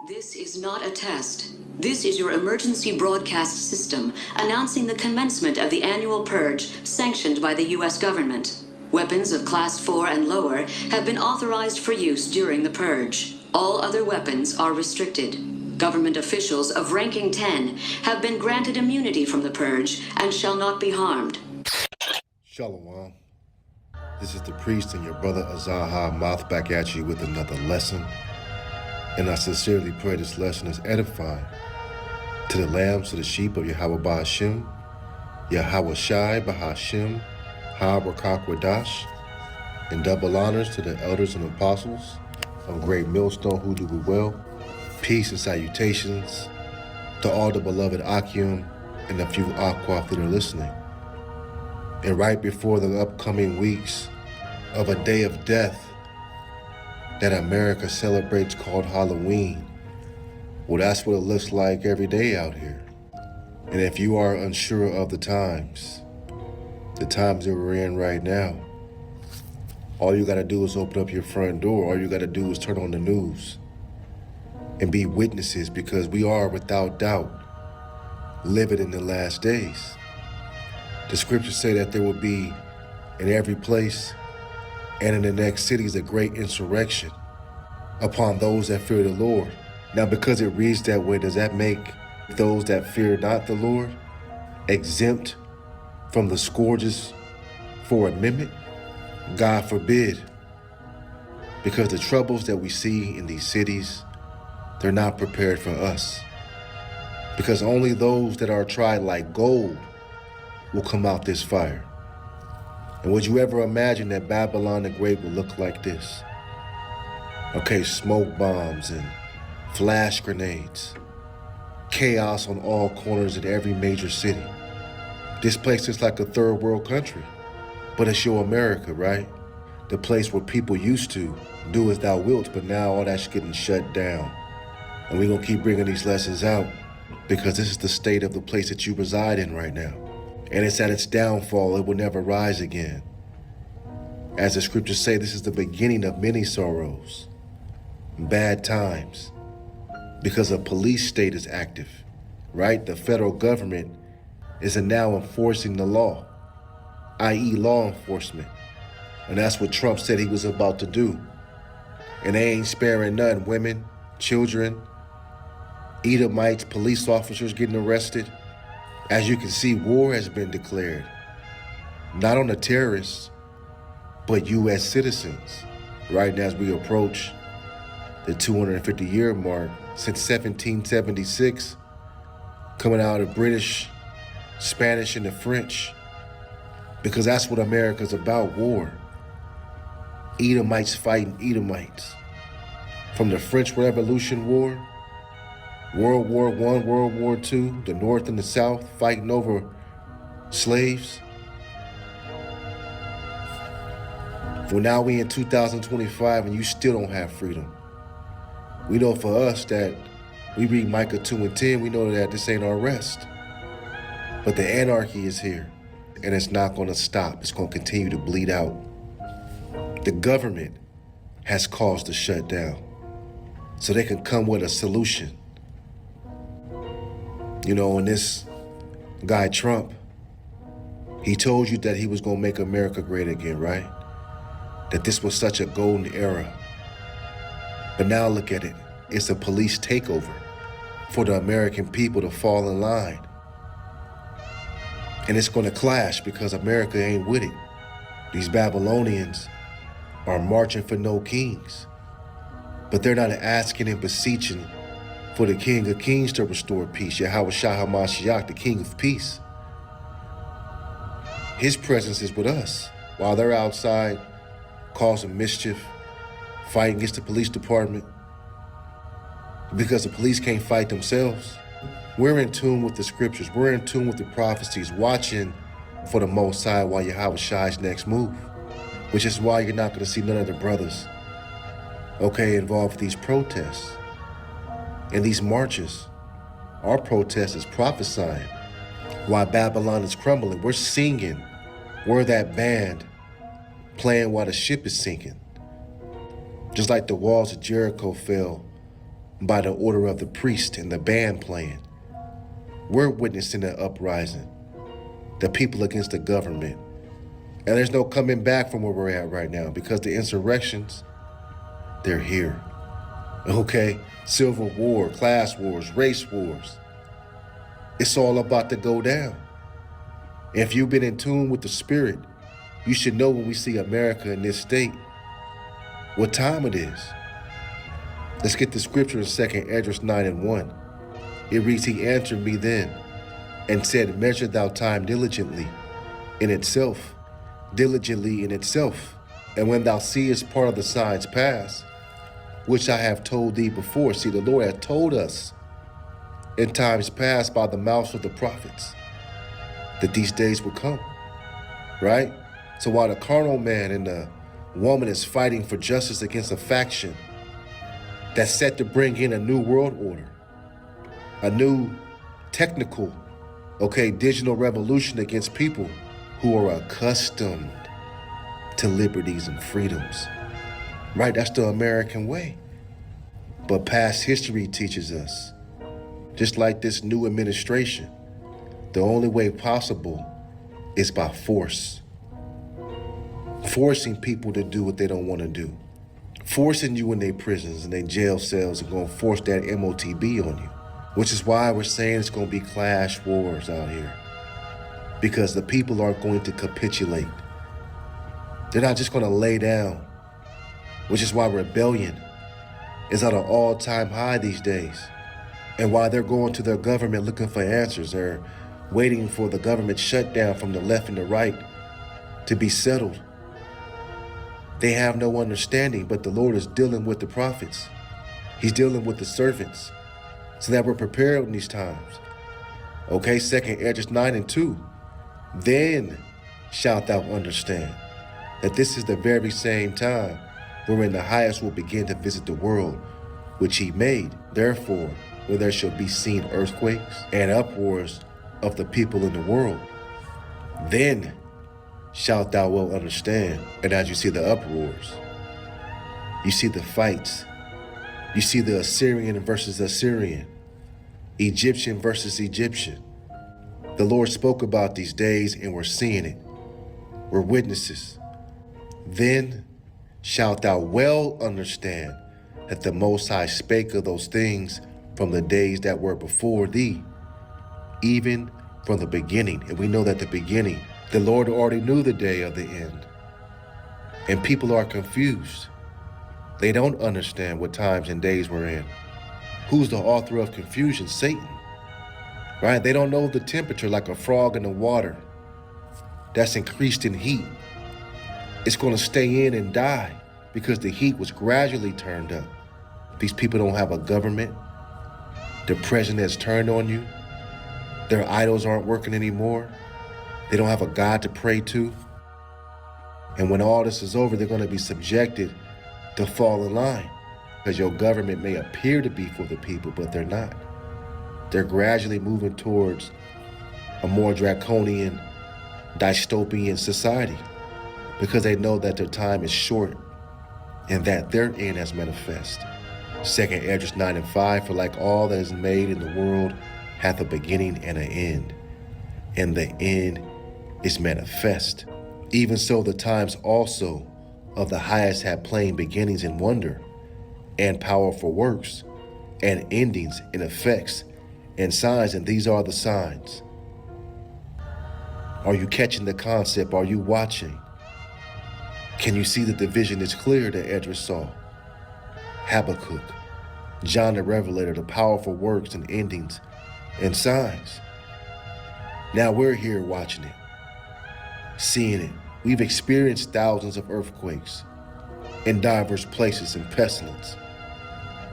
This is not a test. This is your emergency broadcast system announcing the commencement of the annual purge sanctioned by the U.S. government. Weapons of Class 4 and lower have been authorized for use during the purge. All other weapons are restricted. Government officials of ranking 10 have been granted immunity from the purge and shall not be harmed. Shalom. This is the priest and your brother AHCH mouth back at you with another lesson. And I sincerely pray this lesson is edifying to the lambs, to the sheep of YAHAWAH BAHASHAM, YAHAWASHI, BAHASHAM, HaBarakah, and double honors to the elders and apostles of Great Millstone who do well. Peace and salutations to all the beloved Akim and the few AHCH that are listening. And right before the upcoming weeks of a day of death that America celebrates called Halloween, well, that's what it looks like every day out here. And if you are unsure of the times that we're in right now, all you gotta do is open up your front door. All you gotta do is turn on the news and be witnesses, because we are without doubt living in the last days. The scriptures say that there will be in every place and in the next cities a great insurrection upon those that fear the Lord. Now, because it reads that way, does that make those that fear not the Lord exempt from the scourges for amendment? God forbid. Because the troubles that we see in these cities, they're not prepared for us. Because only those that are tried like gold will come out this fire. And would you ever imagine that Babylon the Great would look like this? Okay, smoke bombs and flash grenades, chaos on all corners in every major city. This place is like a third world country, but it's your America, right? The place where people used to do as thou wilt, but now all that's getting shut down. And we're gonna keep bringing these lessons out because this is the state of the place that you reside in right now. And it's at its downfall, it will never rise again. As the scriptures say, this is the beginning of many sorrows, bad times, because a police state is active, right? The federal government is now enforcing the law, i.e. law enforcement. And that's what Trump said he was about to do. And they ain't sparing none, women, children, Edomites, police officers getting arrested. As you can see, war has been declared, not on the terrorists, but U.S. citizens, right now as we approach the 250-year mark since 1776, coming out of British, Spanish, and the French, because that's what America's about, war. Edomites fighting Edomites. From the French Revolution War, World War I, World War II, the North and the South fighting over slaves. Well, now we in 2025 and you still don't have freedom. We know for us that we read Micah 2 and 10, we know that this ain't our rest. But the anarchy is here and it's not gonna stop. It's gonna continue to bleed out. The government has caused the shutdown so they can come with a solution. You know, and this guy Trump, he told you that he was gonna make America great again, right? That this was such a golden era. But now look at it, it's a police takeover for the American people to fall in line. And it's gonna clash because America ain't with it. These Babylonians are marching for no kings, but they're not asking and beseeching for the King of Kings to restore peace, YAHAWASHI, the King of Peace. His presence is with us while they're outside causing mischief, fighting against the police department, because the police can't fight themselves. We're in tune with the scriptures. We're in tune with the prophecies, watching for the Most High while YAHAWASHI's next move, which is why you're not gonna see none of the brothers, okay, involved with these protests and these marches. Our protest is prophesying why Babylon is crumbling. We're singing. We're that band playing while the ship is sinking. Just like the walls of Jericho fell by the order of the priest and the band playing. We're witnessing an uprising, the people against the government. And there's no coming back from where we're at right now because the insurrections, they're here. Okay? Civil war, class wars, race wars. It's all about to go down. If you've been in tune with the spirit, you should know when we see America in this state, what time it is. Let's get the scripture in 2 Esdras 9:1. It reads, he answered me then and said, measure thou time diligently in itself. And when thou seest part of the signs pass, which I have told thee before. See, the Lord had told us in times past by the mouths of the prophets that these days would come, right? So while the carnal man and the woman is fighting for justice against a faction that's set to bring in a new world order, a new technical, digital revolution against people who are accustomed to liberties and freedoms, right? That's the American way. But past history teaches us, just like this new administration, the only way possible is by force. Forcing people to do what they don't want to do. Forcing you in their prisons and their jail cells and going to force that MOTB on you. Which is why we're saying it's going to be clash wars out here. Because the people aren't going to capitulate. They're not just going to lay down. Which is why rebellion is at an all-time high these days. And why they're going to their government looking for answers. They're waiting for the government shutdown from the left and the right to be settled. They have no understanding, but the Lord is dealing with the prophets. He's dealing with the servants so that we're prepared in these times. 2 Esdras 9:2. Then shalt thou understand that this is the very same time wherein the highest will begin to visit the world which he made. Therefore, where there shall be seen earthquakes and uproars of the people in the world, then shalt thou well understand. And as you see the uproars, you see the fights, you see the Assyrian versus Assyrian, Egyptian versus Egyptian. The Lord spoke about these days and we're seeing it. We're witnesses. Then shalt thou well understand that the Most High spake of those things from the days that were before thee, even from the beginning. And we know that the beginning, the Lord already knew the day of the end. And people are confused. They don't understand what times and days we're in. Who's the author of confusion? Satan, right? They don't know the temperature like a frog in the water that's increased in heat. It's going to stay in and die because the heat was gradually turned up. These people don't have a government. The president has turned on you. Their idols aren't working anymore. They don't have a God to pray to. And when all this is over, they're going to be subjected to fall in line because your government may appear to be for the people, but they're not. They're gradually moving towards a more draconian, dystopian society because they know that their time is short and that their end has manifest. 2 Esdras 9:5, for like all that is made in the world hath a beginning and an end, and the end is manifest. Even so the times also of the highest have plain beginnings in wonder, and powerful works, and endings in effects, and signs, and these are the signs. Are you catching the concept? Are you watching? Can you see that the vision is clear that Esdras saw? Habakkuk, John the Revelator, the powerful works and endings and signs. Now we're here watching it, seeing it. We've experienced thousands of earthquakes in diverse places and pestilence.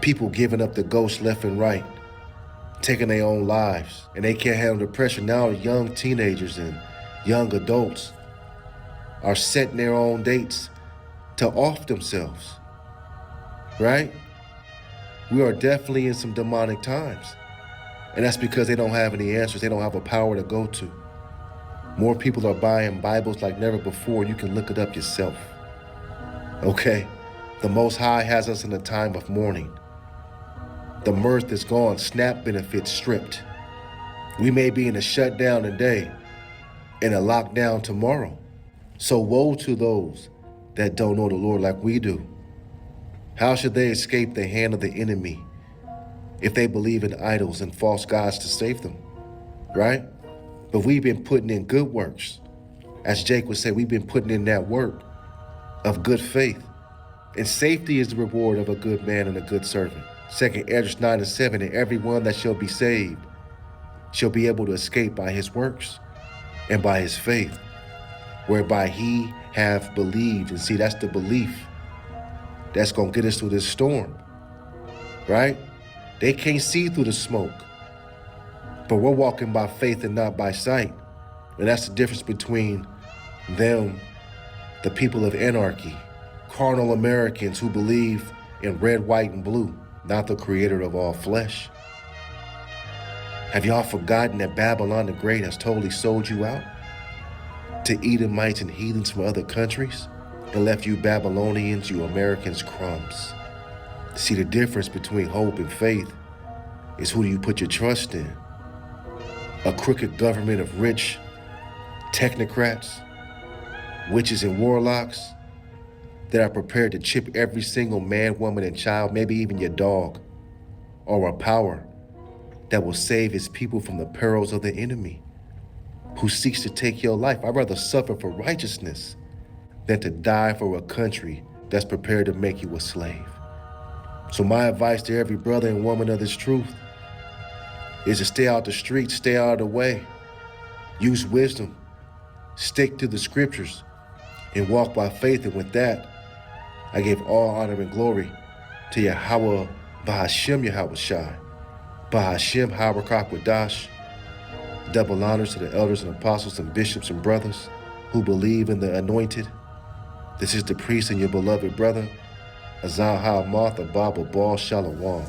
People giving up the ghost left and right, taking their own lives, and they can't handle the pressure. Now young teenagers and young adults are setting their own dates to off themselves, right? We are definitely in some demonic times. And that's because they don't have any answers. They don't have a power to go to. More people are buying Bibles like never before. You can look it up yourself. The Most High has us in a time of mourning. The mirth is gone, SNAP benefits stripped. We may be in a shutdown today and a lockdown tomorrow. So woe to those that don't know the Lord like we do. How should they escape the hand of the enemy if they believe in idols and false gods to save them, right? But we've been putting in good works. As Jake would say, we've been putting in that work of good faith. And safety is the reward of a good man and a good servant. 2nd Esdras 9:7, and everyone that shall be saved shall be able to escape by his works and by his faith, whereby he have believed. And see, that's the belief that's gonna get us through this storm, right? They can't see through the smoke, but we're walking by faith and not by sight. And that's the difference between them, the people of anarchy, carnal Americans who believe in red, white, and blue, not the creator of all flesh. Have y'all forgotten that Babylon the Great has totally sold you out to Edomites and heathens from other countries and left you Babylonians, you Americans, crumbs? See, the difference between hope and faith is who do you put your trust in? A crooked government of rich technocrats, witches and warlocks that are prepared to chip every single man, woman, and child, maybe even your dog, or a power that will save his people from the perils of the enemy who seeks to take your life. I'd rather suffer for righteousness than to die for a country that's prepared to make you a slave. So my advice to every brother and woman of this truth is to stay out the streets, stay out of the way, use wisdom, stick to the scriptures, and walk by faith. And with that, I give all honor and glory to YAHAWAH, BAHASHAM, YAHAWASHI, BAHASHAM, YAHAWAH. Double honors to the elders and apostles and bishops and brothers who believe in the anointed. This is the priest and your beloved brother, AHCH, Martha, Baba, Ball, Shalom.